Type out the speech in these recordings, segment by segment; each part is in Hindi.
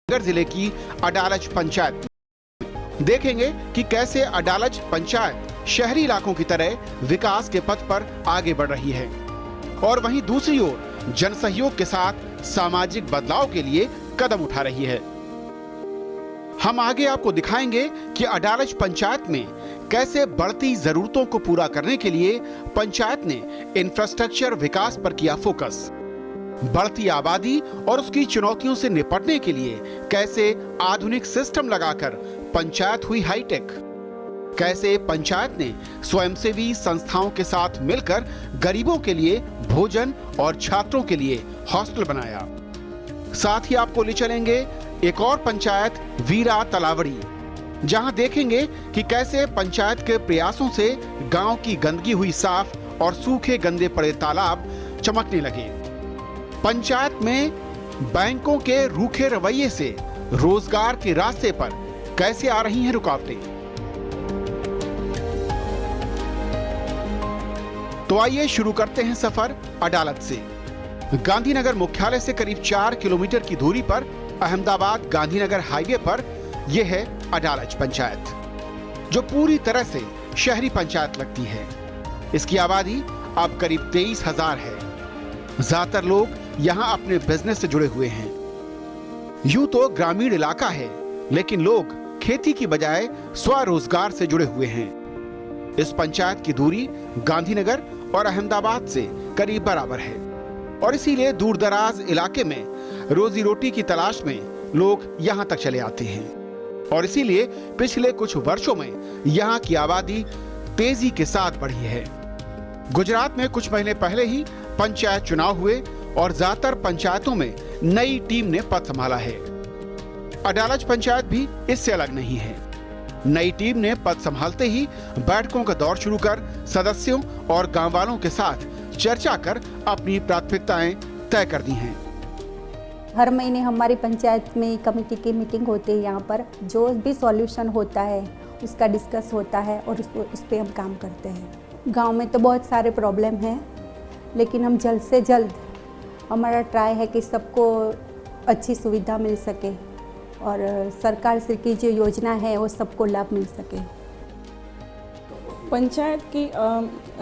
नगर जिले की अडालज पंचायत देखेंगे कि कैसे अडालज पंचायत शहरी इलाकों की तरह विकास के पथ पर आगे बढ़ रही है और वहीं दूसरी ओर जनसहयोग के साथ सामाजिक बदलाव के लिए कदम उठा रही है। हम आगे आपको दिखाएंगे कि अडालज पंचायत में कैसे बढ़ती जरूरतों को पूरा करने के लिए पंचायत ने इंफ्रास्ट्रक्चर विकास पर किया फोकस, बढ़ती आबादी और उसकी चुनौतियों से निपटने के लिए कैसे आधुनिक सिस्टम लगाकर पंचायत हुई हाईटेक, कैसे पंचायत ने स्वयंसेवी संस्थाओं के साथ मिलकर गरीबों के लिए भोजन और छात्रों के लिए हॉस्टल बनाया। साथ ही आपको ले चलेंगे एक और पंचायत वीरा तलावड़ी, जहां देखेंगे कि कैसे पंचायत के प्रयासों से गांव की गंदगी हुई साफ और सूखे गंदे पड़े तालाब चमकने लगे। पंचायत में बैंकों के रूखे रवैये से रोजगार के रास्ते पर कैसे आ रही हैं रुकावटें। तो आइए शुरू करते हैं सफर अडालज से। गांधीनगर मुख्यालय से करीब 4 किलोमीटर की दूरी पर अहमदाबाद गांधीनगर हाईवे पर यह है अडालज पंचायत, जो पूरी तरह से शहरी पंचायत लगती है। इसकी आबादी अब करीब 23,000 है। ज्यादातर लोग यहां अपने बिजनेस से जुड़े हुए हैं। यूं तो ग्रामीण इलाका है, लेकिन लोग खेती की बजाय स्वरोजगार से जुड़े हुए हैं। इस पंचायत की दूरी गांधीनगर और अहमदाबाद से करीब बराबर है और इसीलिए दूर दराज इलाके में रोजी रोटी की तलाश में लोग यहां तक चले आते हैं और इसीलिए पिछले कुछ वर्षों में यहां की आबादी तेजी के साथ बढ़ी है। गुजरात में कुछ महीने पहले ही पंचायत चुनाव हुए और ज्यादातर पंचायतों में नई टीम ने पद संभाला है। अडालज पंचायत भी इससे अलग नहीं है। नई टीम ने पद संभालते ही बैठकों का दौर शुरू कर सदस्यों और गांव वालों के साथ चर्चा कर अपनी प्राथमिकताएं तय कर दी हैं। हर महीने हमारी पंचायत में कमेटी की मीटिंग होती है। यहाँ पर जो भी सॉल्यूशन होता है उसका डिस्कस होता है और उस पर हम काम करते हैं। गांव में तो बहुत सारे प्रॉब्लम हैं, लेकिन हम जल्द से जल्द हमारा ट्राई है कि सबको अच्छी सुविधा मिल सके और सरकार से की जो योजना है वो सबको लाभ मिल सके। पंचायत की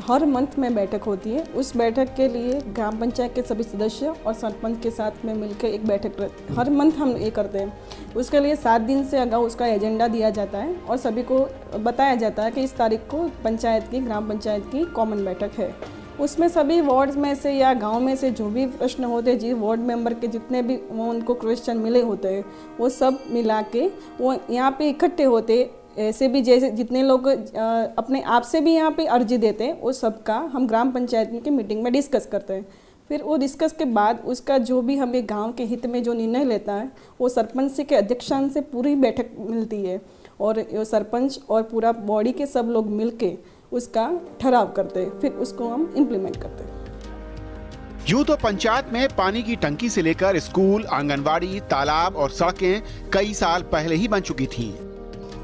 हर मंथ में बैठक होती है। उस बैठक के लिए ग्राम पंचायत के सभी सदस्य और सरपंच के साथ में मिलकर एक बैठक हर मंथ हम ये करते हैं। उसके लिए 7 दिन से अगाऊ उसका एजेंडा दिया जाता है और सभी को बताया जाता है कि इस तारीख को पंचायत की ग्राम पंचायत की कॉमन बैठक है। उसमें सभी वार्ड्स में से या गांव में से जो भी प्रश्न होते हैं, जी वार्ड मेंबर के जितने भी वो उनको क्वेश्चन मिले होते हैं, वो सब मिला के वो यहाँ पे इकट्ठे होते। ऐसे भी जैसे जितने लोग अपने आप से भी यहाँ पे अर्जी देते हैं, वो सबका हम ग्राम पंचायत की मीटिंग में डिस्कस करते हैं। फिर वो डिस्कस के बाद उसका जो भी हमें गांव के हित में जो निर्णय लेता है वो सरपंच के अध्यक्षांश से पूरी बैठक मिलती है और सरपंच और पूरा बॉडी के सब लोग मिलके उसका ठहराव करते हैं, फिर उसको हम इम्प्लीमेंट करते हैं। यूं तो पंचायत में पानी की टंकी से लेकर स्कूल, आंगनवाड़ी, तालाब और सड़कें कई साल पहले ही बन चुकी थीं,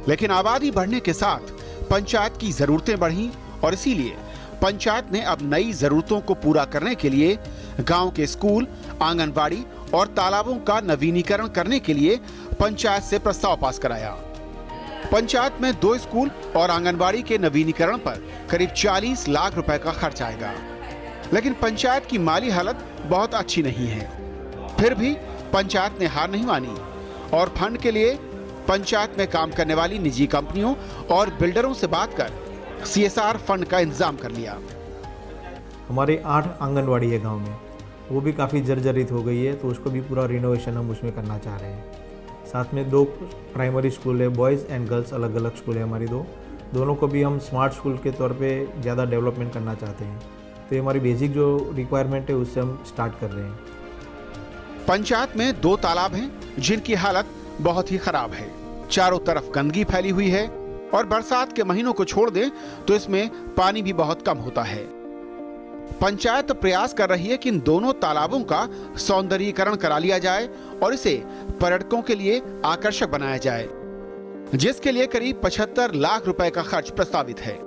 लेकिन आबादी बढ़ने के साथ पंचायत की जरूरतें बढ़ी और इसीलिए पंचायत ने अब नई जरूरतों को पूरा करने के लिए गांव के स्कूल, आंगनवाड़ी और तालाबों का नवीनीकरण करने के लिए पंचायत से प्रस्ताव पास कराया। पंचायत में 2 स्कूल और आंगनबाड़ी के नवीनीकरण पर करीब 40 लाख रुपए का खर्च आएगा, लेकिन पंचायत की माली हालत बहुत अच्छी नहीं है। फिर भी पंचायत ने हार नहीं मानी और फंड के लिए पंचायत में काम करने वाली निजी कंपनियों और बिल्डरों से बात कर CSR फंड का इंतजाम कर लिया। हमारे 8 आंगनवाड़ी है गांव में, वो भी काफ़ी जर्जरित हो गई है, तो उसको भी पूरा रिनोवेशन हम उसमें करना चाह रहे हैं। साथ में 2 प्राइमरी स्कूल है, बॉयज़ एंड गर्ल्स अलग अलग स्कूल है हमारी दोनों को भी हम स्मार्ट स्कूल के तौर पे ज़्यादा डेवलपमेंट करना चाहते हैं। तो ये हमारी बेसिक जो रिक्वायरमेंट है उससे हम स्टार्ट कर रहे हैं। पंचायत में 2 तालाब हैं जिनकी हालत बहुत ही खराब है। चारों तरफ गंदगी फैली हुई है और बरसात के महीनों को छोड़ दें तो इसमें पानी भी बहुत कम होता है। पंचायत प्रयास कर रही है कि इन दोनों तालाबों का सौंदर्यीकरण करा लिया जाए और इसे पर्यटकों के लिए आकर्षक बनाया जाए, जिसके लिए करीब 75 लाख रुपए का खर्च प्रस्तावित है।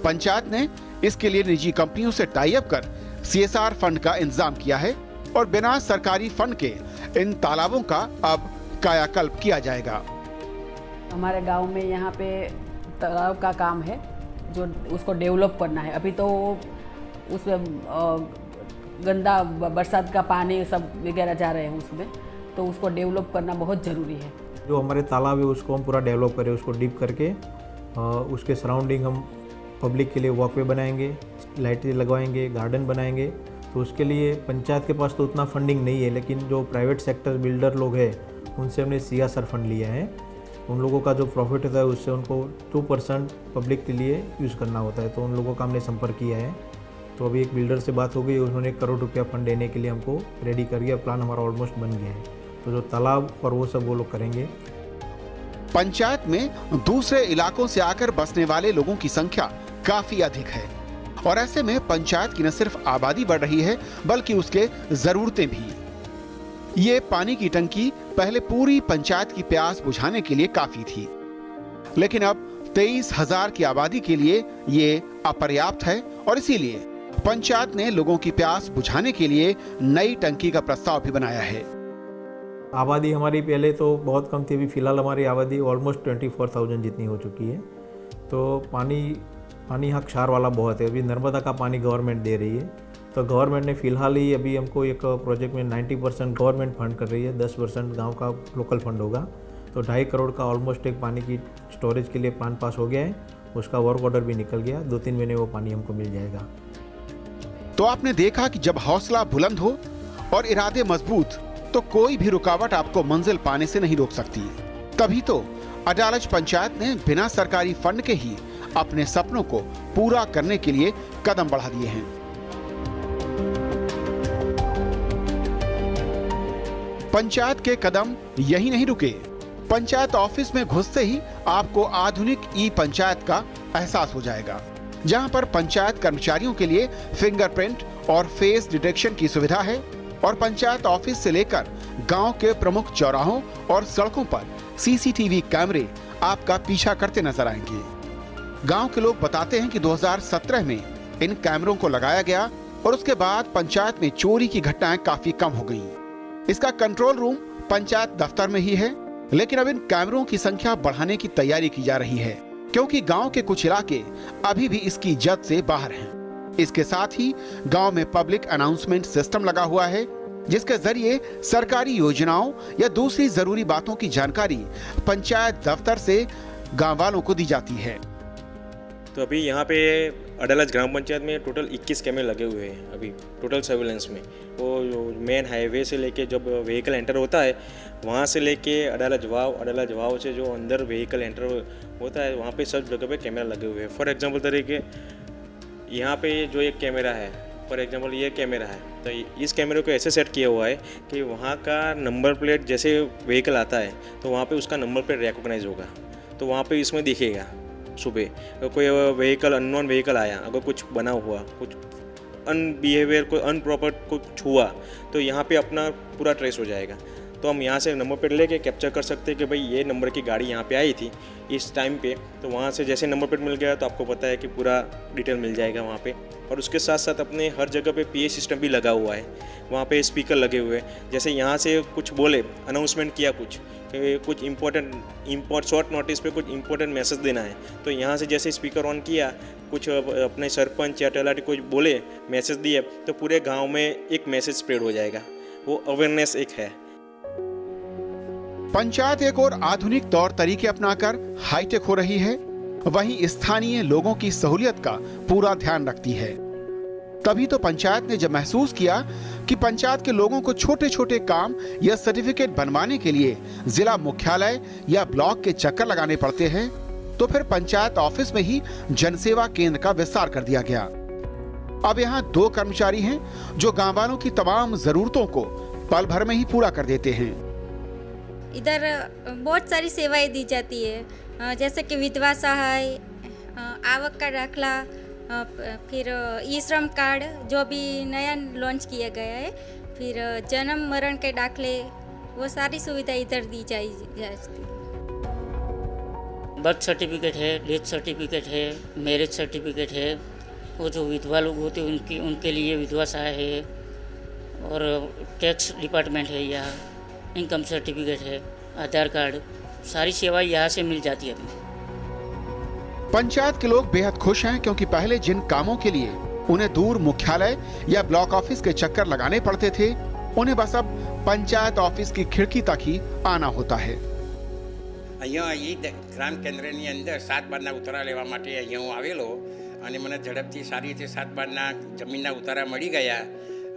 पंचायत ने इसके लिए निजी कंपनियों से टाई अप कर CSR फंड का इंतजाम किया है और बिना सरकारी फंड के इन तालाबों का अब कायाकल्प किया जाएगा। हमारे गांव में यहाँ पे तालाब का काम है जो उसको डेवलप करना है। अभी तो उसमें गंदा बरसात का पानी सब वगैरह जा रहे हैं उसमें, तो उसको डेवलप करना बहुत ज़रूरी है। जो हमारे तालाब है उसको हम पूरा डेवलप करें, उसको डीप करके उसके सराउंडिंग हम पब्लिक के लिए वॉकवे बनाएंगे, लाइटें लगवाएंगे, गार्डन बनाएंगे। तो उसके लिए पंचायत के पास तो उतना फंडिंग नहीं है, लेकिन जो प्राइवेट सेक्टर बिल्डर लोग हैं उनसे हमने CSR फंड लिया है। उन लोगों का जो प्रॉफिट होता है उससे उनको 2% पब्लिक के लिए यूज़ करना होता है, तो उन लोगों का हमने संपर्क किया है। तो अभी एक बिल्डर से बात हो गई, उन्होंने 1 करोड़ रुपया फंड देने के लिए हमको रेडी कर दिया। प्लान हमारा ऑलमोस्ट बन गया है, तो जो तालाब और वो सब वो लोग करेंगे। पंचायत में दूसरे इलाकों से आकर बसने वाले लोगों की संख्या काफी अधिक है और ऐसे में पंचायत की न सिर्फ आबादी बढ़ रही है बल्कि उसके जरूरतें भी। ये पानी की टंकी पहले पूरी पंचायत की प्यास बुझाने के लिए काफी थी, लेकिन अब 23,000 की आबादी के लिए ये अपर्याप्त है और इसीलिए पंचायत ने लोगों की प्यास बुझाने के लिए नई टंकी का प्रस्ताव भी बनाया है। आबादी हमारी पहले तो बहुत कम थी, अभी फ़िलहाल हमारी आबादी ऑलमोस्ट 24,000 जितनी हो चुकी है। तो पानी यहाँ क्षार वाला बहुत है। अभी नर्मदा का पानी गवर्नमेंट दे रही है, तो गवर्नमेंट ने फ़िलहाल ही अभी हमको एक प्रोजेक्ट में 90% गवर्नमेंट फंड कर रही है, 10% गांव का लोकल फंड होगा। तो 2.5 करोड़ का ऑलमोस्ट एक पानी की स्टोरेज के लिए प्लान पास हो गया है, उसका वर्क ऑर्डर भी निकल गया। 2-3 महीने वो पानी हमको मिल जाएगा। तो आपने देखा कि जब हौसला बुलंद हो और इरादे मजबूत तो कोई भी रुकावट आपको मंजिल पाने से नहीं रोक सकती। तभी तो अडालज पंचायत ने बिना सरकारी फंड के ही अपने सपनों को पूरा करने के लिए कदम बढ़ा दिए हैं। पंचायत के कदम यही नहीं रुके। पंचायत ऑफिस में घुसते ही आपको आधुनिक ई-पंचायत का एहसास हो जाएगा, जहां पर पंचायत कर्मचारियों के लिए फिंगरप्रिंट और फेस डिटेक्शन की सुविधा है और पंचायत ऑफिस से लेकर गांव के प्रमुख चौराहों और सड़कों पर CCTV कैमरे आपका पीछा करते नजर आएंगे। गांव के लोग बताते हैं कि 2017 में इन कैमरों को लगाया गया और उसके बाद पंचायत में चोरी की घटनाएं काफी कम हो गईं। इसका कंट्रोल रूम पंचायत दफ्तर में ही है, लेकिन अब इन कैमरों की संख्या बढ़ाने की तैयारी की जा रही है, क्योंकि गांव के कुछ इलाके अभी भी इसकी जद से बाहर हैं। इसके साथ ही गांव में पब्लिक अनाउंसमेंट सिस्टम लगा हुआ है, जिसके जरिए सरकारी योजनाओं या दूसरी जरूरी बातों की जानकारी पंचायत दफ्तर से गांव वालों को दी जाती है। तो अभी यहाँ पे अडालज ग्राम पंचायत में टोटल 21 कैमरे लगे हुए हैं अभी टोटल सर्विलेंस में। वो मेन हाईवे से लेके जब व्हीकल एंटर होता है वहाँ से लेके अडालज वाव से जो अंदर व्हीकल एंटर होता है वहाँ पे सब जगह पे कैमरा लगे हुए हैं। फॉर एग्जांपल तरीके यहाँ पे जो एक कैमरा है, फॉर एग्जांपल ये कैमरा है, तो इस कैमरे को ऐसे सेट किया हुआ है कि वहाँ का नंबर प्लेट जैसे व्हीकल आता है तो वहाँ पे उसका नंबर प्लेट रिकॉग्नाइज होगा, तो वहाँ पे इसमें दिखेगा। सुबह कोई व्हीकल अननोन व्हीकल आया, अगर कुछ बना हुआ, कुछ अनबिहेवियर, कोई अनप्रॉपर कुछ हुआ तो यहाँ पे अपना पूरा ट्रेस हो जाएगा। तो हम यहाँ से नंबर प्लेट लेके कैप्चर कर सकते हैं कि भाई ये नंबर की गाड़ी यहाँ पे आई थी इस टाइम पे, तो वहाँ से जैसे नंबर प्लेट मिल गया तो आपको पता है कि पूरा डिटेल मिल जाएगा वहाँ पे। और उसके साथ साथ अपने हर जगह पे PA सिस्टम भी लगा हुआ है, वहाँ पे स्पीकर लगे हुए हैं। जैसे यहाँ से कुछ बोले, अनाउंसमेंट किया कुछ इम्पोर्ट शॉर्ट नोटिस पे कुछ इंपॉर्टेंट मैसेज देना है, तो यहाँ से जैसे स्पीकर ऑन किया, कुछ अपने सरपंच या तलाटी कुछ बोले, मैसेज दिए, तो पूरे गाँव में एक मैसेज स्प्रेड हो जाएगा। वो अवेयरनेस एक है। पंचायत एक और आधुनिक तौर तरीके अपनाकर हाईटेक हो रही है, वहीं स्थानीय लोगों की सहूलियत का पूरा ध्यान रखती है। तभी तो पंचायत ने जब महसूस किया कि पंचायत के लोगों को छोटे छोटे काम या सर्टिफिकेट बनवाने के लिए जिला मुख्यालय या ब्लॉक के चक्कर लगाने पड़ते हैं, तो फिर पंचायत ऑफिस में ही जनसेवा केंद्र का विस्तार कर दिया गया। अब यहाँ 2 कर्मचारी हैं जो गांव वालों की तमाम जरूरतों को पल भर में ही पूरा कर देते हैं। इधर बहुत सारी सेवाएं दी जाती है, जैसे कि विधवा सहाय, आवक का दाखला, फिर ई श्रम कार्ड जो भी नया लॉन्च किया गया है, फिर जन्म मरण के दाखले, वो सारी सुविधा इधर दी जाती है। बर्थ सर्टिफिकेट है, डेथ सर्टिफिकेट है, मैरिज सर्टिफिकेट है, वो जो विधवा लोग होते हैं उनके लिए विधवा सहाय है, और टैक्स डिपार्टमेंट है, यहाँ इनकम सर्टिफिकेट है, आधार कार्ड, सारी सेवाएं यहाँ से मिल जाती है अभी। पंचायत के लोग बेहद खुश हैं क्योंकि पहले जिन कामों के लिए उन्हें दूर मुख्यालय या ब्लॉक ऑफिस के चक्कर लगाने पड़ते थे, उन्हें बस अब पंचायत ऑफिस की खिड़की तक ही आना होता है। અહીંયા એ ગ્રામ કેન્દ્રની અંદર 7 બારના ઉતારા લેવા માટે અહીંયા હું આવેલો અને મને ઝડપથી સારી રીતે 7 બારના જમીનના ઉતારા મળી ગયા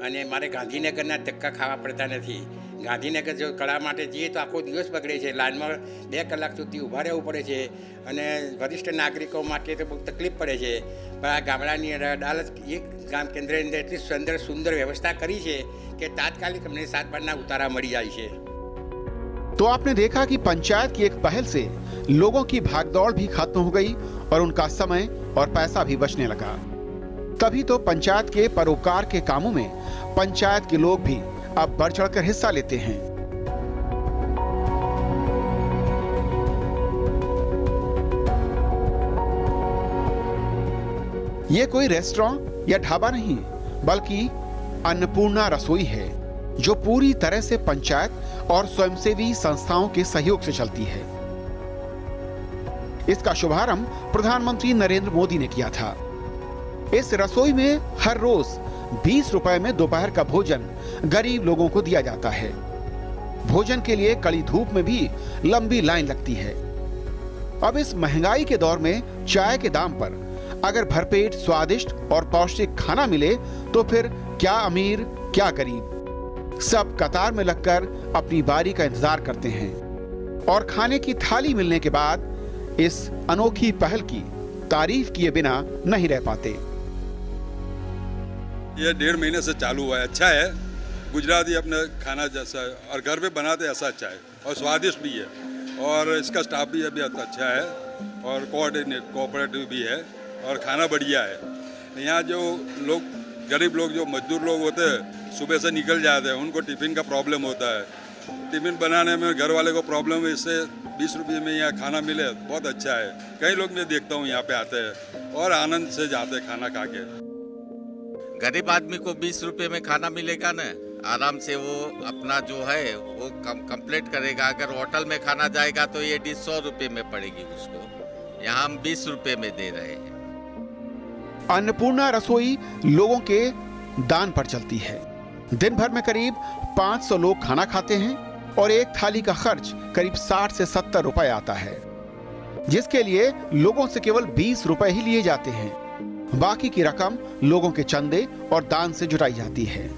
અને મારે ગાંધીનગરના ધક્કા ખાવા પડતા નથી। ગાંધીનગર જો કળા માટે જઈએ તો આખો દિવસ બગડે છે, લાઇનમાં 2 કલાક સુધી ઊભા રહેવું પડે છે અને વરિષ્ઠ નાગરિકો માટે તો બહુ તકલીફ પડે છે। પણ આ ગામડાની અદાલત એક ગ્રામ કેન્દ્રની અંદર એટલી સુંદર વ્યવસ્થા કરી છે કે તાત્કાલિક અમને 7 બારના ઉતારા મળી જાય છે। तो आपने देखा कि पंचायत की एक पहल से लोगों की भागदौड़ भी खत्म हो गई और उनका समय और पैसा भी बचने लगा। तभी तो पंचायत के परोपकार के कामों में पंचायत के लोग भी अब बढ़ चढ़कर हिस्सा लेते हैं। ये कोई रेस्टोरेंट या ढाबा नहीं, बल्कि अन्नपूर्णा रसोई है, जो पूरी तरह से पंचायत और स्वयंसेवी संस्थाओं के सहयोग से चलती है। इसका शुभारंभ प्रधानमंत्री नरेंद्र मोदी ने किया था। इस रसोई में हर रोज 20 रुपए में दोपहर का भोजन गरीब लोगों को दिया जाता है। भोजन के लिए कड़ी धूप में भी लंबी लाइन लगती है। अब इस महंगाई के दौर में चाय के दाम पर अगर भरपेट स्वादिष्ट और पौष्टिक खाना मिले तो फिर क्या अमीर क्या गरीब, सब कतार में लगकर अपनी बारी का इंतजार करते हैं और खाने की थाली मिलने के बाद इस अनोखी पहल की तारीफ किए बिना नहीं रह पाते। ये 1.5 महीने से चालू हुआ है, अच्छा है। गुजराती अपने खाना जैसा है और घर पे बनाते ऐसा अच्छा है और स्वादिष्ट भी है और इसका स्टाफ भी अभी अच्छा है और कोऑपरेटिव भी है और खाना बढ़िया है। यहाँ जो लोग गरीब लोग जो मजदूर लोग होते हैं सुबह से निकल जाते हैं, उनको टिफ़िन का प्रॉब्लम होता है। टिफ़िन बनाने में घर वाले को प्रॉब्लम है, इससे 20 रुपये में यहाँ खाना मिले बहुत अच्छा है। कई लोग मैं देखता हूँ यहाँ पे आते हैं और आनंद से जाते हैं खाना खा के। गरीब आदमी को 20 रुपये में खाना मिलेगा ना, आराम से वो अपना जो है वो कंप्लीट करेगा। अगर होटल में खाना जाएगा तो ये डिश 100 रुपये में पड़ेगी उसको, यहाँ हम 20 रुपये में दे रहे हैं। अन्नपूर्णा रसोई लोगों के दान पर चलती है। दिन भर में करीब 500 लोग खाना खाते हैं और एक थाली का खर्च करीब 60 से 70 रुपए आता है, जिसके लिए लोगों से केवल 20 रुपए ही लिए जाते हैं। बाकी की रकम लोगों के चंदे और दान से जुटाई जाती है,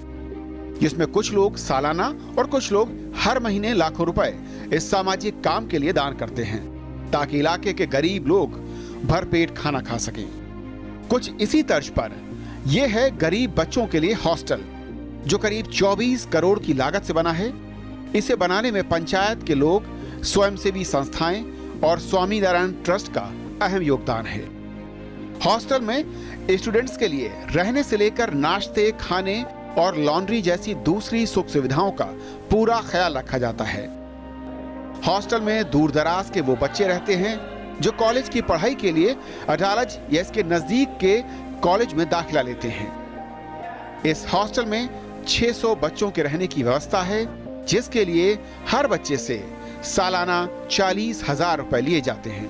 जिसमें कुछ लोग सालाना और कुछ लोग हर महीने लाखों रुपए इस सामाजिक काम के लिए दान करते हैं, ताकि इलाके के गरीब लोग भरपेट खाना खा सकें। कुछ इसी तर्ज पर यह है गरीब बच्चों के लिए हॉस्टल, जो करीब 24 करोड़ की लागत से बना है। इसे बनाने में पंचायत के लोग, स्वयंसेवी संस्थाएं और स्वामीनारायण ट्रस्ट का अहम योगदान है। हॉस्टल में स्टूडेंट्स के लिए रहने से लेकर नाश्ते, खाने और लॉन्ड्री जैसी दूसरी सुख सुविधाओं का पूरा ख्याल रखा जाता है। हॉस्टल में दूर दराज के वो बच्चे रहते हैं जो कॉलेज की पढ़ाई के लिए अडालज या इसके नजदीक के कॉलेज में दाखिला लेते हैं। इस हॉस्टल में 600 बच्चों के रहने की व्यवस्था है, जिसके लिए हर बच्चे से सालाना 40,000 रुपए लिए जाते हैं।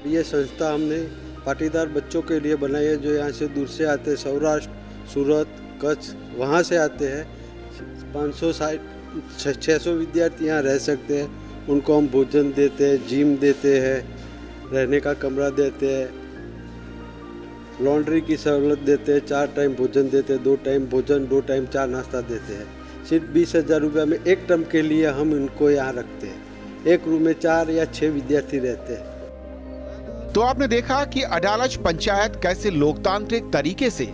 ये संस्था हमने पाटीदार बच्चों के लिए बनाई है, जो यहाँ से दूर से आते हैं, सौराष्ट्र, सूरत, कच्छ, वहाँ से आते हैं। 600 विद्यार्थी यहाँ रह सकते हैं। उनको हम भोजन देते हैं, जिम देते हैं, रहने का कमरा देते हैं, लॉन्ड्री की सहूलत देते हैं, 4 टाइम भोजन देते हैं, 2 टाइम भोजन, 2 टाइम 4 नाश्ता देते हैं। सिर्फ 20,000 रुपये में एक टर्म के लिए हम इनको यहाँ रखते हैं। एक रूम में 4 या 6 विद्यार्थी रहते हैं। तो आपने देखा कि अडालज पंचायत कैसे लोकतांत्रिक तरीके से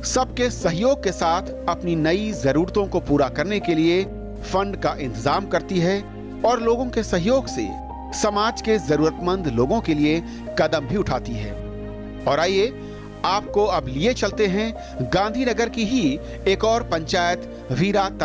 सबके सहयोग के साथ अपनी नई जरूरतों को पूरा करने के लिए फंड का इंतजाम करती है और लोगों के सहयोग से समाज के जरूरतमंद लोगों के लिए कदम भी उठाती है। और आइए आपको अब लिए चलते हैं गांधीनगर की ही एक और पंचायत वीरा